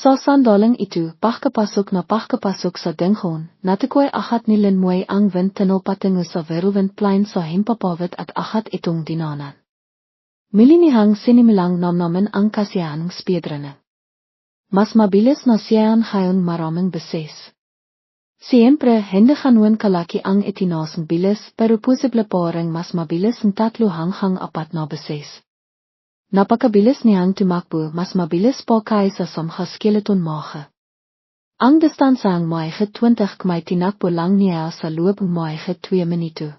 Sa sandaling itu, pagkapasok na pagkapasok sa Dingon, natikoy akat ni Linmoy ang wind tunnel patungo sa Verulvendplein sa himpapawid at akat itong dinanan. Milinihang sinimilang namnamin ang kasiyahanong speedrunning. Mas mabilis na siya ngayon maraming beses. Siyempre, hindi ganuan kalaki ang itinasong bilis pero posible pa ring mas mabilis ng 3 hanggang 4 na beses. Napakabilis niyang tumakbo mas mabilis pa kaysa sa mga skeleton mga. Ang distansang mga 20 km tinakbo lang niya sa loob ng mga 2 minuto.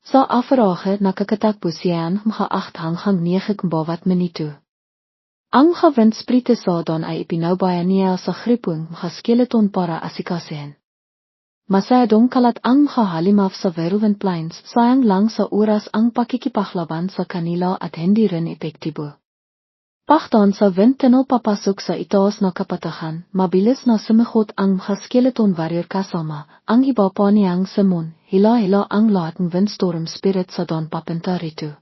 Sa afrage nakakatakbo siya mga 8 hanggang 9 minuto. Ang gewindsprite sa dan ay ipinaubaya niya sa gripong mga skeleton para asikasin. Masyadong kalat ang mga halimaf sa Verulvendpleins, sayang lang sa oras ang pakikipaglaban sa kanila at hindi rin epektibo. Pagtan sa windtunnel papasok sa itaas na kapatagan, mabilis na sumigot ang mga skeleton warrior kasama, ang iba pa niyang Simon, hila-hila ang lahat ng windstorm spirit sa dan papunta rito.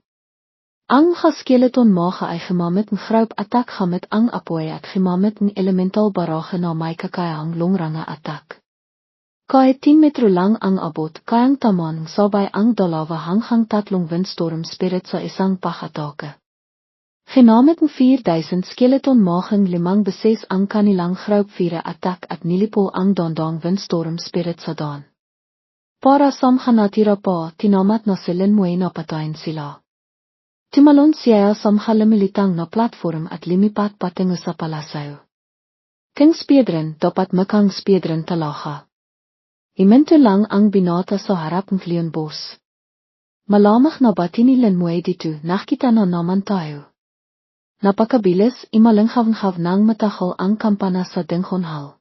Ang mga skeleton mga ay gumamit ng group attack gamit ang apoy at gumamit ng elemental barrage na may kakayahang longranga attack. Kahit 10 metro lang ang abot, kayang taman sabay ang 2 hanggang 3 windstorm spirit sa isang pag-atake. Ginamit ng 4,000 skeleton magang 5 beses ang kanilang group 4 attack at nilipo ang dandang windstorm spirit sa dan. Para sa mga natira pa, tinamat na si Linmoy na patayin sila. Tumalon siya sa mga lumilitang na platform at lumipat patungo sa palasyo. King speedrun dapat makang speedrun talaga. Iminto lang ang binata sa harap ng Leon Boss. Malamang na bati ni Linmoy dito, nakita na naman tayo. Napakabilis, imalanghav-hav nang matahol ang kampana sa Dingon Hall.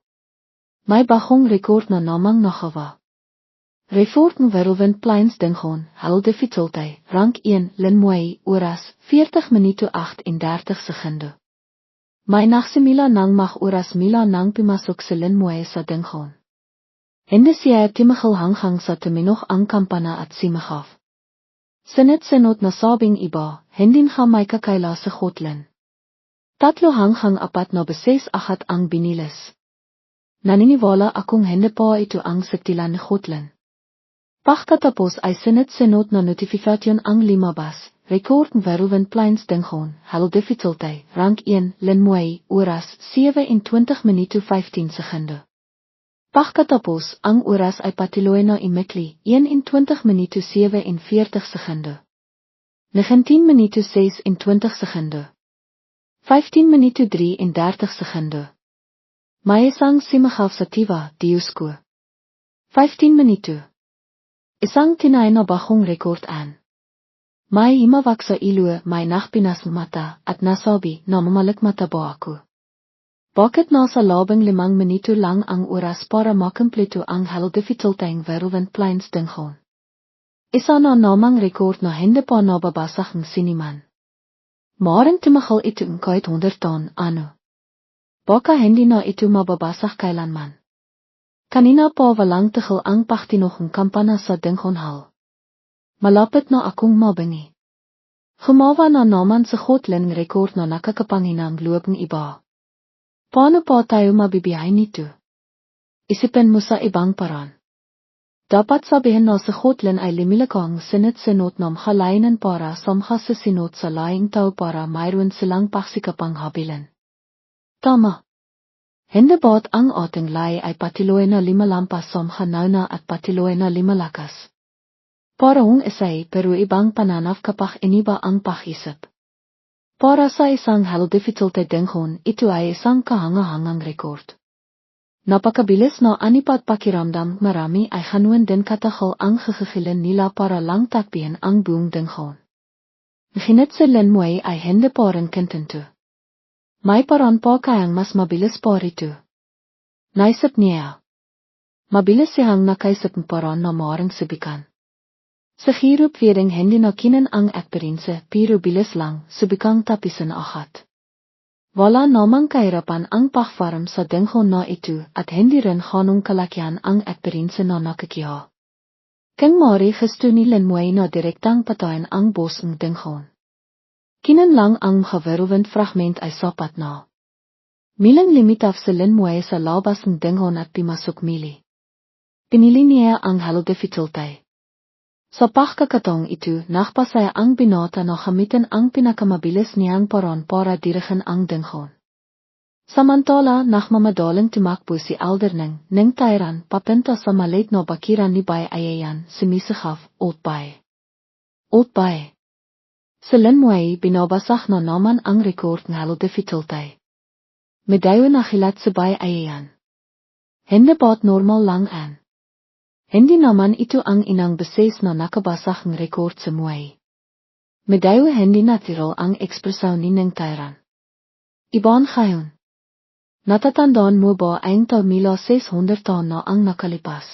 May bagong record na namang nakawa. Report ng Verulvendpleins Dingon, Hall difficulty, rank 1, Linmoy, oras, 40 minuto 38 sekunde. May naksimila nang oras mila nang pimasok si Linmoy sa Dingon. Hindi siya timahal hanggang sa tuminog ang kampana at simahaf. Sinot na sabing iba, hindi nga may kakaila sa hotline. 3 hanggang 4 na beses akat ang binilis. Naniniwala akong hindi pa ito ang sektilan ni hotline. Pagkatapos ay sinot na notifikasyon ang limabas, record ng Verulvendpleins Dingon, Hall difficulty, rank 1, Linmoy, oras, 27 minuto 15 sekunde. Pagkatapos, ang oras ay patuloy na imikli, 21 minuto 47 sekunde. 19 minuto 26 sekunde. 15 minuto 33 sekunde. May isang simahaf sa Tiva, Diosco. 15 minuto. Isang tinay na bagong record an. May himawak sa ilue, may nakpinas mata, at nasabi na mamalikmata ba ako. Bakit nasa labing 5 minuto lang ang oras para makumpleto ang Hall difficulty ng Verulvendpleins Dingon? Isa na namang record na hindi pa nababasag ng siniman. Maaring tumahal ito ng kahit 100 taon, ano? Baka hindi na ito mababasag kailanman. Kanina pa walang tigil ang pagtinog ng kampana sa Dingon Hall. Malapit na akong mabingi. Gumawa na naman sa hotline record na nakakapanginang loob ng iba. Paano pa tayo mabibiyahin nito? Isipin mo sa ibang paraan. Dapat sabihin na sa hotline ay limilakang sinot na mahalainan para sa mga sasinot sa laing tao para mayroon silang paksikapang habilin. Tama. Hindi ba't ang ating lay ay patiloy na limalampas sa mga nauna at patiloy na limalakas? Parang isay pero ibang pananaw kapag iniba ang pakisip. Para sa isang Hall difficulty Dingon, ito ay isang kahangahangang record. Napakabilis na anipat pakiramdam marami ay hanuan din katahol ang kakakilan nila para lang takbihin ang buong Dingon. Ngunit si Linmoy ay hindi pa rin kontento. May paraan pa kayang mas mabilis pa rito. Naisip niya. Mabilis siyang nakaisip ng paraan na maaaring subikan. Sa hirap pwedeng hindi na kinan ang eksperiense pero bilis lang, subikang tapisan akat. Wala namang kahirapan ang pagfarm sa Dingon na ito at hindi rin ganong kalakihan ang eksperiense na nakikiha. Kung maaari gusto ni Linmoy na direktang patayin ang boss ng Dingon. Kinan lang ang mga Verulvend fragment ay sapat na. Milang limitav selin moe sa labas ng dengon at pimasok mili. Pinili niya ang halo difficulty. Sa pagkakataong ito, nakpasaya ang binata na gamitin ang pinakamabilis niyang paraan para dirigen ang dengon. Samantala, nagmamadaling tumakbo si Alderneng, ng Tyran, papunta sa maliit na bakiran ni Bay Ayayan, sumisihaf, Oldbay. Oldbay. Selin moe binabasag na naman ang record ng halo difficulty. Medayo na hilat sa Bay Ayayan. Hindi ba't normal lang an? Hindi naman ito ang inang beses na nakabasag ng record sa moe. Medayo hindi natural ang ekspresyon ni ng Tyran. Ibang ngayon. Natatandaan mo ba ang taon 1600 na ang nakalipas?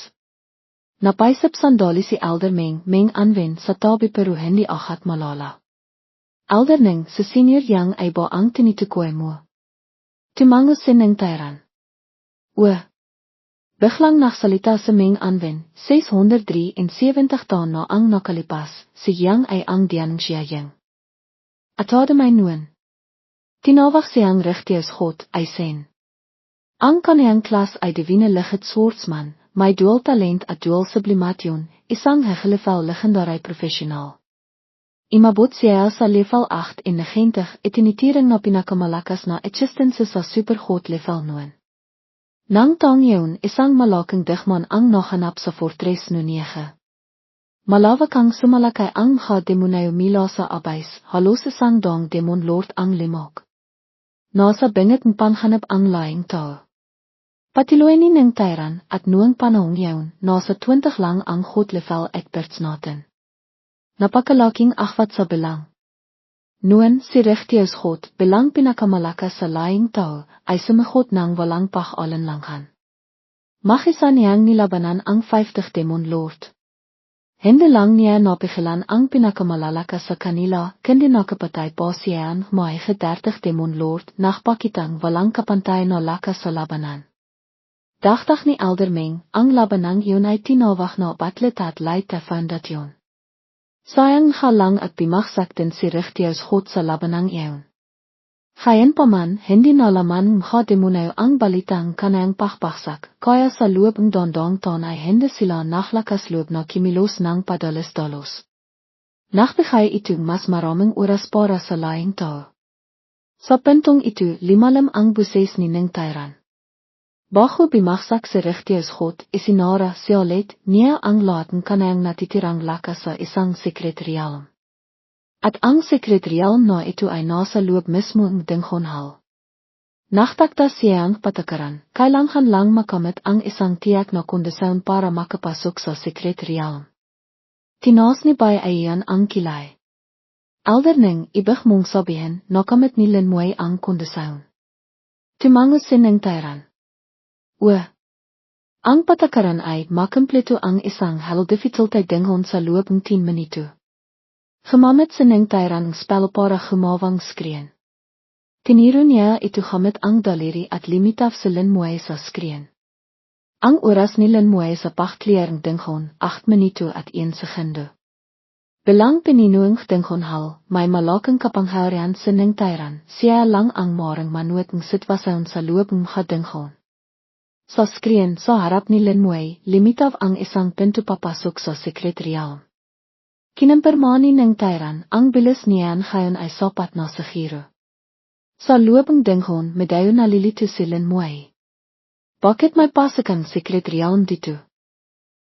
Napaisip sandali si Alderneng meng anwen sa tabi pero hindi agad malala. Alderneng, sa senior yang ay ba ang tinitukoy mo? Tumango si ng Tyran. Biglang nagsalita sa meng anwen, 673 taon na ang nakalipas, si yang ay ang dianong siya yang. Atade my noon. Tinawag siyang richteus God, ay sen. Ang kaniyang klas ay divine licht swordsman, may dual talent at dual sublimation, isang hegelevel legendary professional. Imabot siya sa level 8 in 90 itinitiring na pinakamalakas na existence sa supergod level 9. Nang taong yun, isang malaking digman ang nahanap sa fortress no 9. Malawak ang sumalakay ang mga demonayo mila sa abais, halos isang dong demon lord ang limok. Nasa bingit ng panhanap ang laing tao. Patuloy ni ng Tyran at noong panahong yun, nasa 20 lang ang god level experts natin. Napakalaking akhwat sa bilang. Noon si richteus God, bilang pinakamalakas sa laing tao, ay sumagot ng walang pag-alinlangan. Makisa niyang nilabanan ang 50 demon lord. Hindi lang niya napigilan ang pinakamalalakas sa kanila, kundi nakapatay pa siya ang mga 30 demon lord nakpakitang walang kapantay na lakas sa labanan. Dagdag ni Alderneng, ang labanang yun ay tinawag na batlet at light foundation. Sayang halang at bimaksak din si richteus God sa labanang iyon. Gayon pa man, hindi nalaman mga demonayo ang balitang kanayang pakbaksak, kaya sa loob ng dondong taon ay hindi sila naklakas loob na kimilos ng padalos-dalos. Nagbigay ito mas maraming oras para sa laing tao. Sa puntong ito, limalim ang buses ni ng Tyran. Bago bimaksak si richteus God, isinara siya ulit niya ang lahat ng kanayang natitirang lakas sa isang secret realm. At ang secret realm na ito ay nasa loob mismo ng dengon hall. Naktakda siya ang patakaran, kailangan lang makamit ang isang tiyak na kondisyon para makapasok sa secret realm. Tinaas ni Bay Ayayan ang kilay. Alderneng, ibig mong sabihin, nakamit nilin mo'y ang kondisyon. Tumango si ng Tyran. Ang patakaran ay makumpleto ang isang halo difficulty dengon sa loob ng 10 minuto. Gamamit sa ng Tyran ang spel para gumawang screen. Tiniro niya ito gamit ang daliri at limitav sa linmoy sa screen. Ang oras ni linmoy sa pagklierang dengon, 8 minuto at 1 segundo. Bilang pininuang dengon hal, may malaking kapangyarihan sa ng Tyran, siya lang ang marang manuot ng sitwasyon sa loob ng mga dengon. Sa screen sa harap ni linmoy, limitav ang isang pinto papasok sa secret realm. Kinampirmani ng Tyran, ang bilis niyan ngayon ay sapat na sa giro. Sa loob ng dengon, medayo nalilito si linmoy. Bakit may pasok secret realm dito?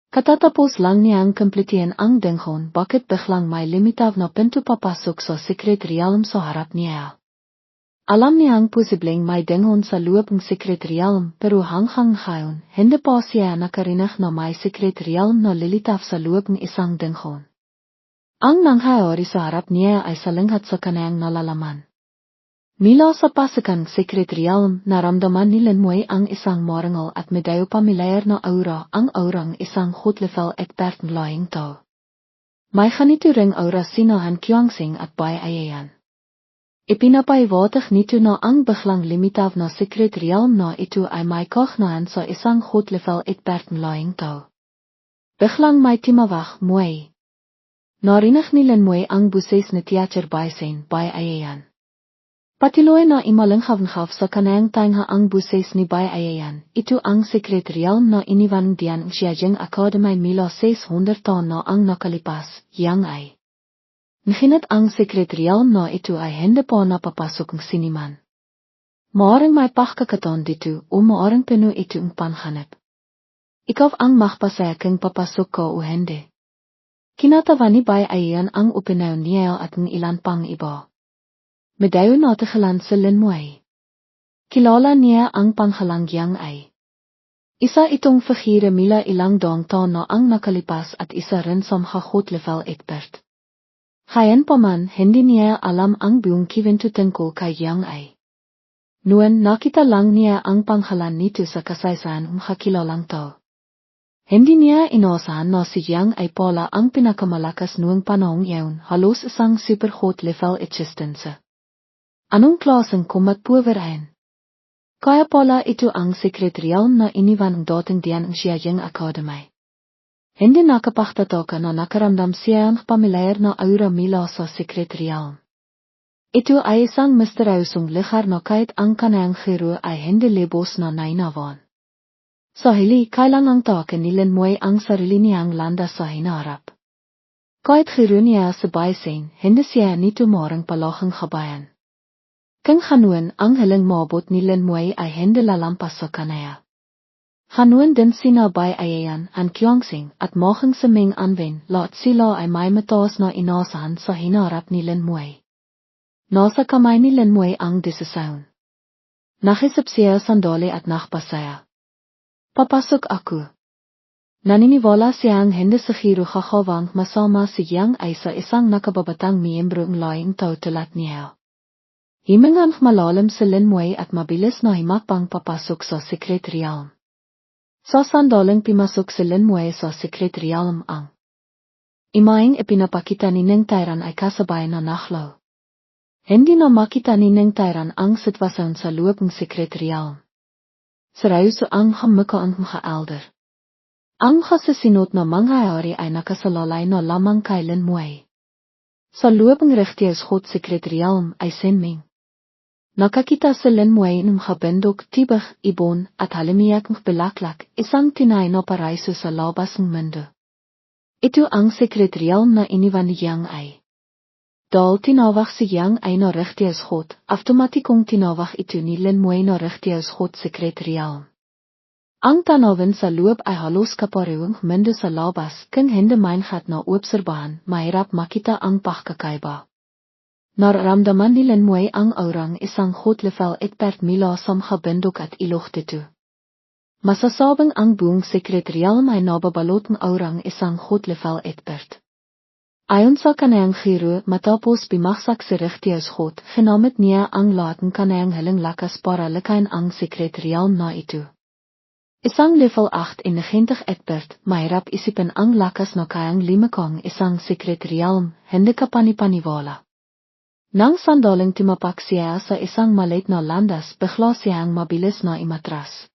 Katatapos lang niyang kumpletihin ang dengon, bakit biglang may limitav na pinto papasok sa secret realm sa harap niya? Alam niyang posibleng may dengon sa loob ng secret realm pero hanggang ngayon, hindi pa siya nakarinig na may secret realm na lilitaw sa loob ng isang dengon. Ang nangyayari sa harap niya ay salanghat sa kanayang nalalaman. Mila sa pasukan secret realm, naramdaman ni linmoy ang isang marangal at medayo pamilyar na aura, ang aurang isang hot-level expert ng laing tao. May ganito ring aura sinahan Qiangsing at Bay Ayayan. Ipinapaiwatig nito na ang biglang limitav na secret realm na ito ay may kaugnayan sa isang hot-level expert ng laing tao. Biglang may timawag, moy. Narinig ni linmoy ang buses na teacher Bay Ayayan. Patiloy na imaling gaf sa kanang tangha ang buses ni bay ayayan, ito ang sekretarial na iniwan diyan siyajeng akademay mila 600 taon na ang nakalipas, yang ay. Nahinat ang sekretarial na ito ay hindi pa napapasok ng siniman. Maaring may pakakaton dito o maaring pinu ito ang panhanap. Ikaw ang magpasaya kung papasok ka o hindi. Kinatawa ni bay ayayan ang opinaw niya at ng ilan pang iba. Medayo na tegelan sa linmoy. Kilala niya ang panghalangyang ay. Isa itong figure mila ilang daang taon na ang nakalipas at isa rin sa hot level expert. Gayon pa man, hindi niya alam ang buong kiwento tungkol kay Yang ay. Noon nakita lang niya ang panghalan nito sa kasaysayan kilalang tao. Hindi niya inaasahan na si Yang ay pala ang pinakamalakas noong panahong iyon, halos isang super hot level existence. Anong klaseng kumatpuweran? Kaya pala ito ang sekretarial na iniwan ng dating diyan ang siyajeng akademay. Hindi nakapagtataka na nakaramdam siya ang pamilyar na aura mila sa sekretarial. Ito ay isang misteryosong ligar na kahit ang kanang giro ay hindi lebos na nainawan. Sa hili kailangang tawakin ni Linmoy ang sarili niyang landas sa hinarap. Kahit giro niya sa baysen, hindi siya nito morang palakang kabayan. Kung hanuan ang hiling mabot ni Linmoy ay hindi lalampas sa kanaya. Hanuan din sinabay ayayan ang Kyongsing at mohang saming anwen lahat sila ay may mataas na inasahan sa hinarap ni Linmoy. Nasa kamay ni Linmoy ang desisyon. Nakisip siya sandali at nakpasaya. Papasok ako. Naniniwala siyang hindi sa giro kakawang masama si Yang ay sa isang nakababatang miyembro ng laing tao tulad niya. Himingang malalim si Linmoy at mabilis na himakpang papasok sa sekretarial. Sa sandaling pimasok si Linmoy sa sekretarial ang imaing ipinapakita ni Ning Tairan ay kasabay na nakhlaw. Hindi na makita ni Ning Tairan ang sitwasyon sa loob ng sekretarial. Seryoso ang hamika ang mga elder. Ang kasasinot na mangyayari ay nakasalalay na lamang kay Linmoy. Sa loob ng rechtersgod sekretarial ay sinming. Nakakita si Linmoy ng habendok tibag ibon at halimiyak ng belaklak isang tinay na paraiso sa labas ng mundo. Ito ang sekretarial na iniwan ni Yang ay. Dahil tinawag si Yang ay na rechtersgod, automatikong tinawag ito ni Linmoy na rechtersgod sekretarial. Ang tanawin sa loob ay halos kaparehong mundo sa labas kung hindi maingat na obserbahan, mahirap makita ang pagkakaiba. Nararamdaman ni Linmoy ang aurang isang hot level expert mula sa habendok at ilog dito. Masasabing ang buong sekretarial may nababalot ng aurang isang hot level expert. Ayon sa kanayang giro matapos bimaksak si rechtersgod, ginamit niya ang lahat ng kanayang hiling lakas para lakayin ang sekretarial na ito. Isang level 8 20 expert, mahirap isipin ang lakas na kayang limakang isang sekretarial, hindi ka panipaniwala. Nang sandaling timapak siya sa isang maliit na landas, bigla siyang mabilis na imatras.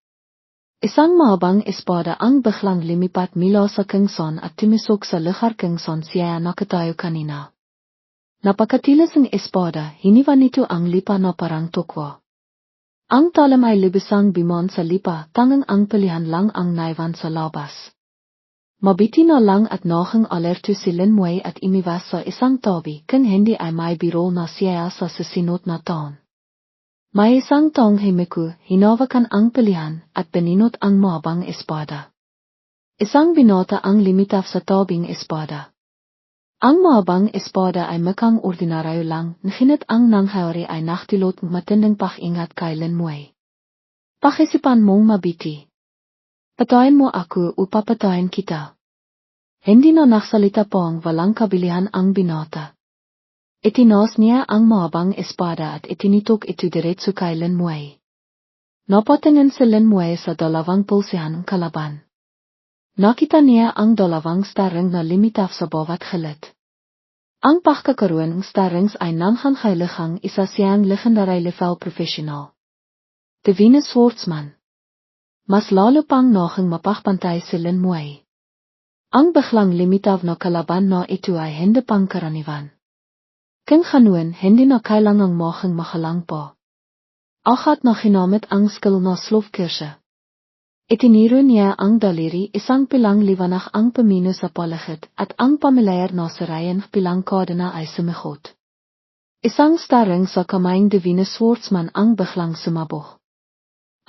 Isang mahabang espada ang biglang lumipat mula sa kingson at tumisok sa lugar kingson siya nakatayo kanina. Napakatilas ang espada, hiniwan nito ang lipa na parang tokwa. Ang talam ay lubisang bimon sa lipa, tangang ang pilihan lang ang naiwan sa labas. Mabiti na lang at nohang alerto si Linmoy at imiwas sa isang tabi kung hindi ay may biro na siya sa susunod na taon. May isang taong himiku, hinawakan ang pilihan at pininot ang mahabang espada. Isang binota ang limitaf sa tabing espada. Ang mahabang espada ay makang ordinaryo lang, nahinit ang nangyari ay naktilot matinding pakingat kay Linmoy. Pakisipan mong mabiti. Patayin mo ako o papatayin kita. Hindi na naksalita po ang walang kabilihan ang binota. Itinos niya ang mahabang espada at itinitok ito diretso kay Linmoy. Napatingin si Linmoy sa dalawang pulsihan ng kalaban. Nakita niya ang dalawang starring na limitaf sa bawat gilid. Ang pagkakaroon ng starrings ay nanghang isa siyang legendary level professional. The Venus Swordsman. Mas lalo pang nohang mapakpantay si Linmoy. Ang biglang limitaf na kalaban na ito ay hindi pangkaraniwan. King ganoen, hindi na kailangang maging magalang pa. Agat na ginamit ang skill na slofkurse. Itiniro niya ang daliri isang pilang liwanag ang pamino sa paligid at ang pamilyar na sarayan pilang kade na ay sumigot. Isang staring sa kamayng divine swordsman ang biglang sumabog.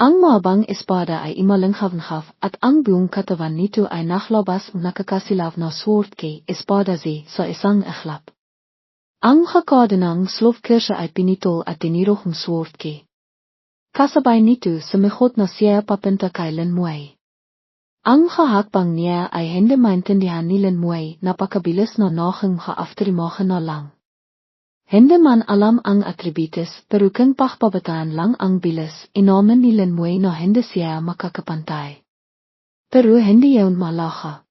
Ang mahabang espada ay imalinghav at ang buong katawan nito ay naglabas nakakasilaw na sword kay espada sa isang iglap. Ang hakade ng slofkurse ay pinitol at tiniro ang sword kay. Kasabay nito sumigot na siya papunta kay Lin Muay. Ang hahakbang niya ay hindi maintindihan ni Lin Muay napakabilis na naging haafterimagen na lang. Hindi man alam ang atributis pero kung pagpabataan lang ang bilis inamin ni Lin Muay na hindi siya makakapantay. Pero hindi yun malaga.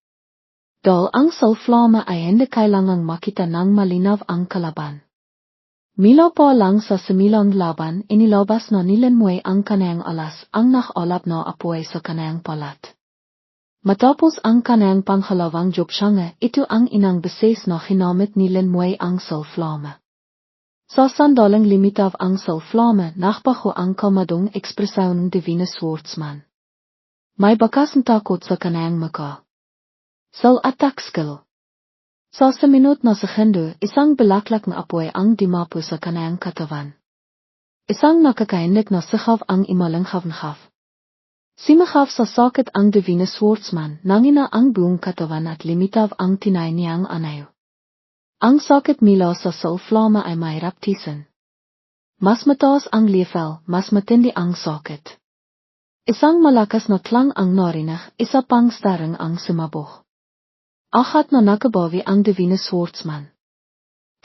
Dahil ang sulflama ay hindi kailangang makita ng malinaw ang kalaban. Mila pa lang sa similang laban, inilabas na ni Lin Muay ang kanayang alas ang nakalap na apoy sa kanayang palat. Matapos ang kanayang panghalawang jobsyanga, ito ang inang beses na ginamit ni Lin Muay ang sulflama. Sa sandaling limitaw ang sulflama, nakbago ang kalmadong ekspresyon ng divine swordsman. May bakas ng takot sa kanayang maka. Sul attack skill. Sa minut na segundo, isang belaklak na apoy ang dimapo sa kanayang katawan. Isang nakakahindik na sigaw ang imalinghav. Simagaw sa sakit ang divine swordsman, nangina ang buong katawan at limitaw ang tinay niyang anayo. Ang sakit mila sa sulflama ay mahirap tiisin. Mas mataas ang level, mas matindi ang sakit. Isang malakas na klang ang narinig, isa pang staring ang sumabog. Agat na nakabawi ang divine swordsman.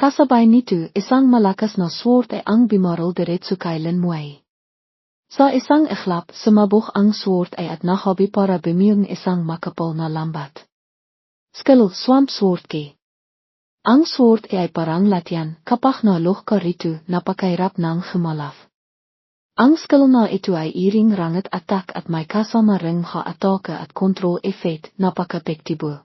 Kasabay nito, isang malakas na sword ay ang bimaril diretso kay Lin Muay. Sa isang iglap, sumabog ang sword ay at nahabi para bumiyong isang makapal na lambat. Skill swamp sword kay. Ang sword ay parang latian, kapag na lohka rito, napakahirap ng humalaf. Ang skill na ito ay iring rangat attack at may kasama ring ha-atake at control effect, napaka-epektibo.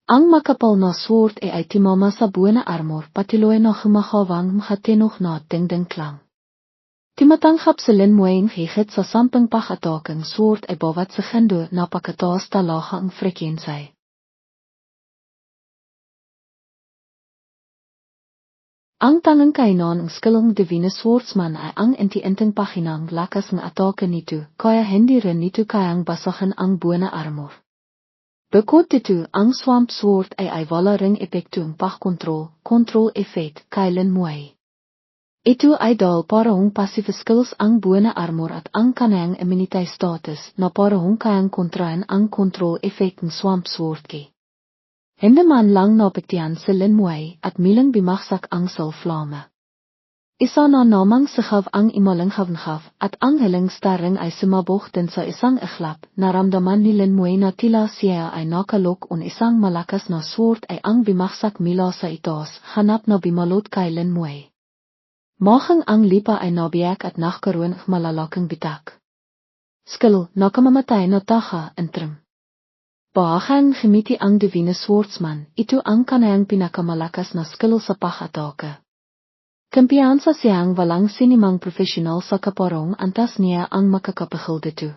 Ang makapal na sword ay timama sa buena armor patiloy na humahawang makatinok na dingding klang. Timatanghap si Lin Muay ng higit sa 10 pag-atakang sword ay bawat segundo napakataas talaga ang frekwensya. Ang tangang kainan ng skillong divine swordsman ay ang inti-inting pahinang lakas ng atake nito, kaya hindi rin nito kayang basahin ang buena armor. Bukod dito, ang swamp sword ay wala ring epektong control effect kay Lin Muay. Ito ay dahil parang passive skills ang buena armor at ang kanayang immunity status na parang kayang kontrahin ang control effect ng swamp sword kay. Hindi man lang naapektihan si Lin Muay at milang bimaksak ang sulflama. Isa na namang sigaw ang imalinghav at ang hiling staring ay sumabog din sa isang iglap, naramdaman ni Lin Muay na tila siya ay nakalok on isang malakas na sword ay ang bimaksak mila sa itaas, hanap na bimalot kay Lin Muay. Mahang ang lipa ay nabiyak at nakaroon ng malalaking bitak. Skill, nakamamatay na taha, entrim. Bahagang gimiti ang divine swordsman, ito ang kanayang pinakamalakas na skill sa pag-atake. Kumpiyansa siyang walang sinimang profesional sa kaparong antas niya ang makakapagil dito.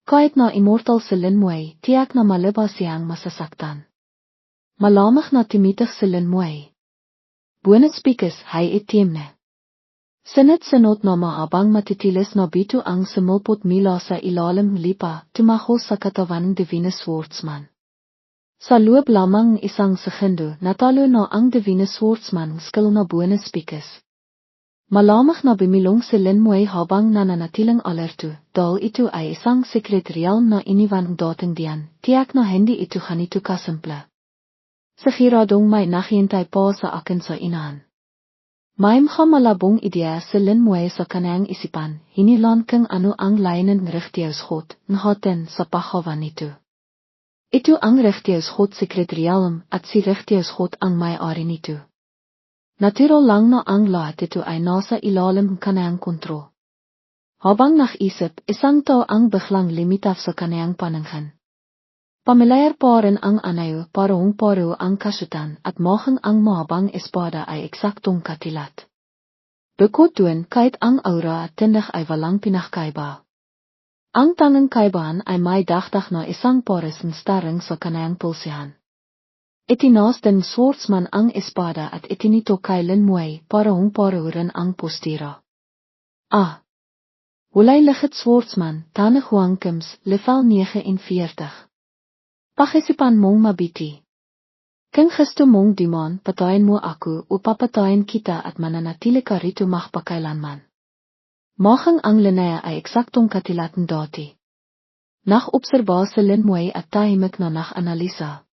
Kahit na immortal si Lin Muay, tiyak na malaba siyang masasaktan. Malamang na timitig si Lin Muay. Buenas speakers, hay itim na. Sinit-sinot na mahabang matitilis na bito ang sumulpot mila sa ilalim lipa, tumaho sa katawan ng divine swordsman. Sa loob lamang isang segundo, natalo na ang divine swordsman skill na buenas speakers. Malamang na bimilong si Lin Muay habang nananatiling alerto, dahil ito ay isang secret realm na iniwan ng dating diyan, tiyak na hindi ito ganito kasimple. Sigiradong may naghihintay pa sa akin sa inahan. May malabong ideya si Lin Muay sa kanayang isipan, hinilan kung ano ang layanan ng rechtiyosgod, nahatin sa paghawan nito. Ito ang rechtiyosgod secret realm at si rechtiyosgod ang may-ari nito. Natural lang na ang lahat ito ay nasa ilalim ng kanayang kontrol. Habang nag-isip, isang tao ang biglang limitaw sa kanayang paningin. Pamelayer paren ang anayo para hong paro ang kasutan at mohang ang mahabang espada ay eksaktong katilat. Bukod kahit ang aura at tindig ay walang pinakaiba. Ang tangang kaibahan ay may dagdag na isang pares ng starring sa kanayang pulsihan. Itinaas din swordsman ang espada at itinito kay Linmuay para hong parurin ang postira. Hulay lichit swordsman, tanig huangkims, level 49. Pakisipan mong mabiti. Kung gusto mong dimon, patayin mo ako o papatayin kita at mananatili ka rito magpakailanman. Mahang ang linaya ay eksaktong katilatan dati. Nach obserbase Linmuay at tahimik na nach analisa.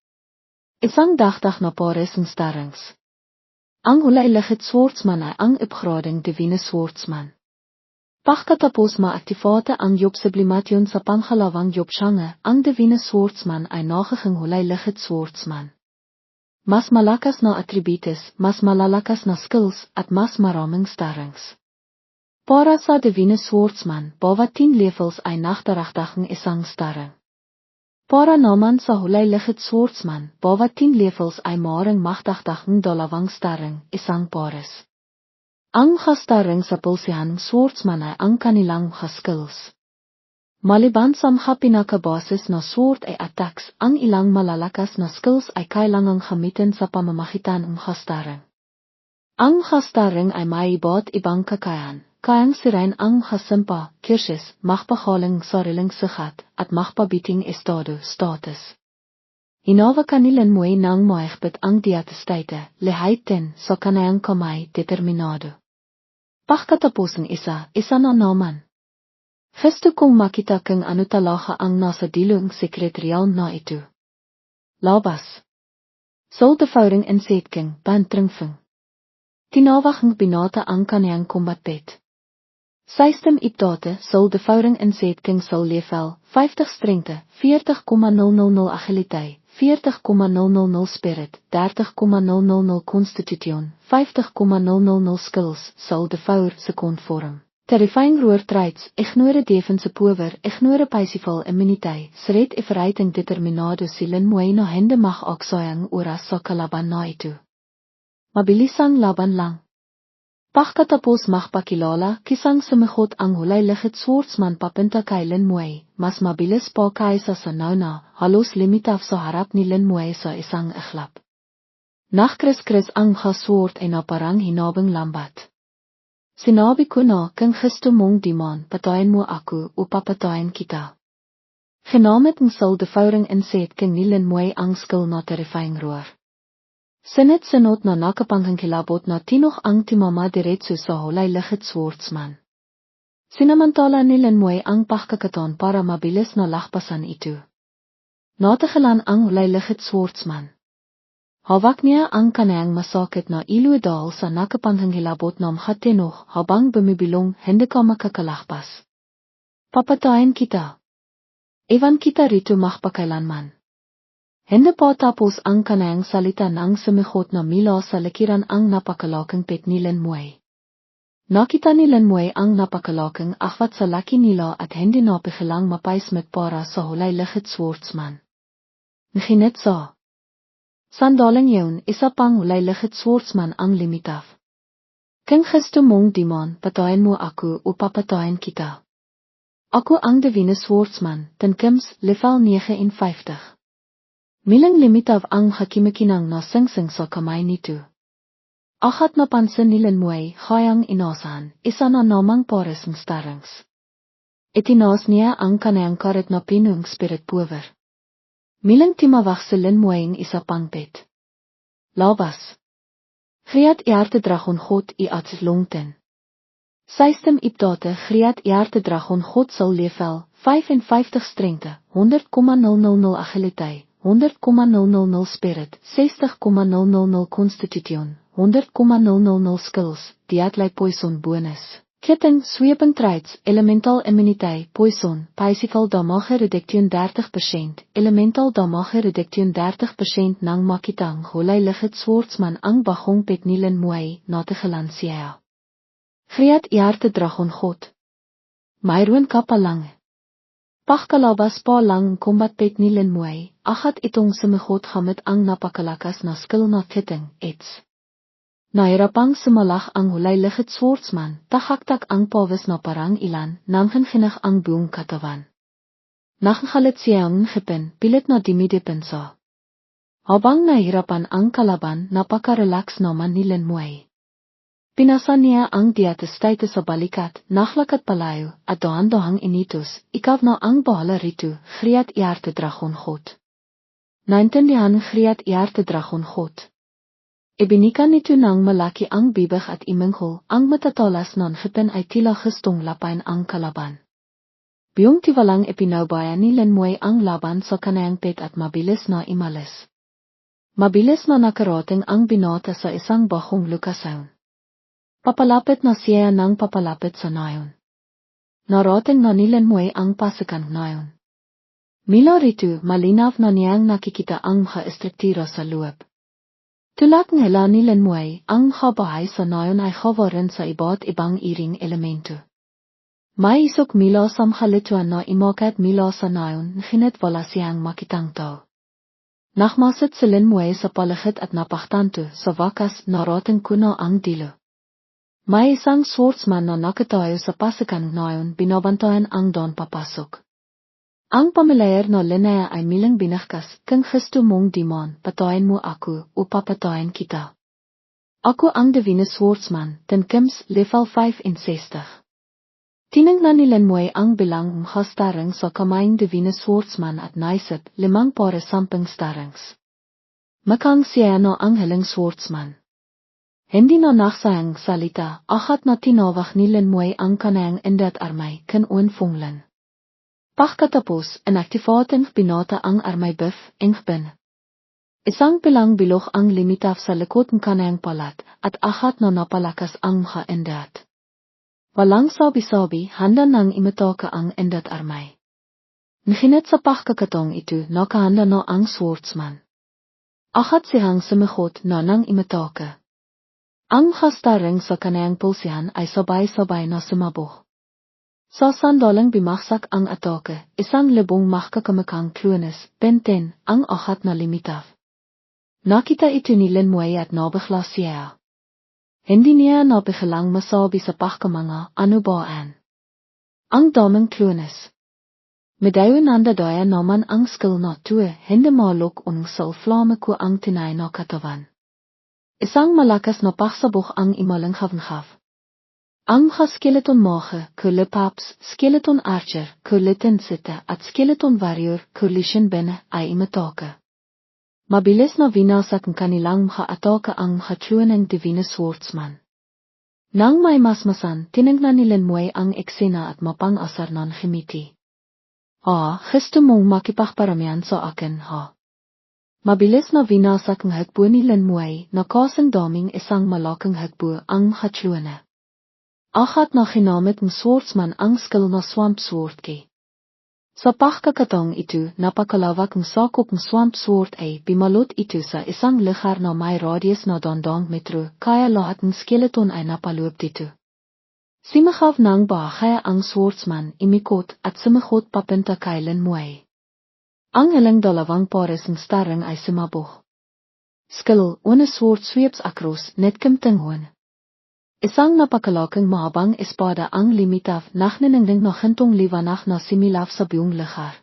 Isang dagdag na pares ng starrings. Ang hulay lichit swordsman ay ang upgrading divine swordsman. Pagkatapos maaktivate ang job sublimation sa panghalawang jobsyange, ang divine swordsman ay nagiging hulay lichit swordsman. Mas malakas na attributes, mas malalakas na skills, at mas maraming starrings. Para sa divine swordsman, bawat 10 levels ay nachdaragdagang isang starring. Para naman sa hulay lichit swordsman, bawat 10 levels ay maaaring magdagdagang 2 starring, isang pares. Ang starring sa pulsihan swordsman ay ang kanilang skills. Maliban sa pinakabasis na sword ay attacks, ang ilang malalakas na skills ay kailangang gamitin sa pamamagitan ng starring. Ang starring ay may iba't ibang kakayahan. Kayang sirain ang hasimpa, kirsis, magpagaling sariling sigat, at magpabiting estado, status. Hinawa kanilang mo'y nang maigpit ang diatestite, lehaitin, sa kanayang kamay, determinado. Pagkatapos ng isa na naman. Gusto kong makita kung ano talaga ang nasa dilong sekretarial na ito. Labas. Sol de vouwing en zetking, bantringving. Tinawag ng binata ang kanayang kombatet. System update sal de vouwing en zetking sal level 50 strengte, 40,000 agiliteit, 40,000 spirit, 30,000 constitution, 50,000 skills sal de vouwer se conform. Terrifying roer traits, ignore defense power, ignore passival immuniteit, sred verreiting determinado silin mooi na hinde mag aksayang oras sa kalaban na ito. Mabilisang laban lang. Pagkatapos magpakilala, kisang sumigot ang hulay lichit swordsman papunta kay Linmuay, mas mabilis pa kaysa sa nauna, halos limitaf sa harap ni Linmuay sa isang iglap. Nachkris-kris ang sword ay na parang hinabang lambat. Sinabi ko na, kung gusto mong dimon, patayin mo ako o papatayin kita. Ginamit ng sal de vouwing inzet kung ni Linmuay ang skill na terrifying roer. Sinot na nakapangkang kilabot na tinoch ang timama diretso sa hulay lichit swordsman. Sinamantala ni Linmuay ang pagkakataon para mabilis na lakpasan ito. Natagilan ang hulay lichit swordsman. Hawak niya ang kanayang masakit na iluidal sa nakapangkang kilabot na makatinoch habang bumibilong hindi ka makakalakpas. Papatayin kita. Ewan kita rito magpakailanman. Hindi pa tapos ang kanayang salita ng sumigot na mila sa likiran ang napakalaking pet ni Linmuay. Nakita ni Linmuay ang napakalaking akwat sa laki nila at hindi napigilang mapaismit para sa hulay lichit swordsman. Nginit sa sandaling yun, isa pang hulay lichit swordsman ang limitaf. Kung gusto mong dimon, patayin mo ako o papatayin kita. Ako ang divine swordsman, tenkims level 59. Milang limitav ang hakimikinang na singsing sa kamay nito. Ahat napansin ni Linmuay, kayang inasahan, isa na namang pares ng starrings. Itinaas niya ang kanayang karit na pinung spirit power. Milang timawag si Linmuay ng isa pang pet. Labas. Griat earte dragon God i at longten. System update Griat earte dragon God sal level 55 strengte, 100,000 agiliteit. 100,000 spirit, 60,000 constitution, 100,000 skills, diatlei poison bonus. Ketting, sweeping traits, elemental immuniteit, poison, passival damage reduction 30%, elemental damage reduction 30% nang makitang hulay lichit swordsman ang bagong pet ni Linmuay na te gelanseer. Griat earte dragon God. Mayroon kapalang. Pachkalabas pa lang kombat pet nilin mooi, achat itong sumigot gamit ang napakalakas na skill na fitting, ets. Nairapang sumalak ang hulay-lichit swordsman, tahaktak ang pawis na parang ilan, namhenginig ang buong katawan. Nachgalit siya ang ngipin, pilit na dimidipin sa. Habang nahirapan ang kalaban, napaka-relax naman nilin mooi. Pinasa niya ang diatestite sa balikat, naklakat palayo, at dohan-dohang initos, ikaw na ang bahala rito, griat iarte dragon God. Naintindihan griat iarte dragon God. Ibinikan nito ng malaki ang bibig at iminghol, ang matatalas ng ngipin ay tila gustong lapain ang kalaban. Biyong tiwalang ipinaubaya nilin moy ang laban sa kanayang pet at mabilis na imalis. Mabilis na nakarating ang binata sa isang bahong lukasaon. Papalapit na siya ng papalapit sa nayon. Narating na nilin moy ang pasukan nayon. Mula rito, malinaw na niyang nakikita ang mga estrukturo sa loob. Tulak nila nilin moy, ang mga bahay sa nayon ay gawa sa iba't ibang iring elemento. May isok mila sa mga lituan na imakat mila sa nayon, nginit wala siyang makitang tao. Nagmasit silin moy sa paligid at napaktanto, sa wakas narating ko na ang dilo. May isang swordsman na nakatayo sa pasukan nayon, binabantayan ang don papasok. Ang pamilyar na linea ay milang binigkas, kung gusto mong dimon, patayin mo ako, o papatayin kita. Ako ang divine swordsman, ten Kims, level 65. Tinignan nilin moy ang bilang mga starring sa kamayang divine swordsman at naisip, 5 para 10 starrings. Makang siya na ang hiling swordsman. Hindi na nagsayang salita, achat na tinawag nilin moy ang kanayang indat armay, kan oonfonglan. Pagkatapos, inaktivating binata ang armay buff, ingpin. Isang pilang bilog ang limitaf sa likod ng kanayang palat, at achat na napalakas ang mga indat. Walang sabi-sabi, handa nang imitaka ang indat armay. Nginit sa pagkakataong ito, nakahanda na ang swordsman. Achat siyang sumigot na nang imitaka. Ang hastaring sa kanayang pulsihan ay sabay-sabay na sumabog. Sa sandalang bimaksak ang atake, isang libong makakamakang klunes, benten, ang achat na limitaf. Nakita ito nilin moy at nabigla siya. Hindi niya nabigelang masabi sa pagkamanga, ano baan. Ang daming klunes. Medayo nandadaya naman ang skill na tuwe, hindi malok unong salflame ko ang tinay na katawan. Isang malakas na pagsabog ang imalang havenghaf. Ang mga skeleton mage, kulipaps, skeleton archer, kulitin sita at skeleton warrior, kulishin bene ay imitake. Mabilis na vinasak ang kanilang mga atake ang mga truaneng divine swordsman. Nang may masmasan, tinignan nilin moy ang eksena at mapang-asar ng himiti. Gusto mong makipagparamihan sa akin, ha? Mabilis na vinasak ang hagbo nilin moy, na kasing daming isang malaking hagbo ang mga truane. Achat na ginamit ng swordsman ang skill na swamp sword key. Sa pagkakataong ito, napakalawak ang sakop ng swamp sword ay bimalot ito sa isang lugar na may radius na 200 metro, kaya lahat ng skeleton ay napaloob dito. Simakaw ng bahaya ang swordsman, imikot at sumigot papunta kay Lin Moy. Ang ilang 2 pares ng starring ay sumabog. Skill, una sword sweeps across, netkim tinghon. Isang napakalaking mahabang espada ang limitaf, nachniningning na hintong liwanag na similaf sa buong lugar.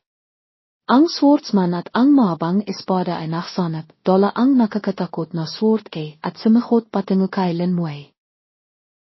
Ang swordsman at ang mahabang espada ay naksanap, dala ang nakakatakot na sword kay at sumigot patungo kay Lin Moy.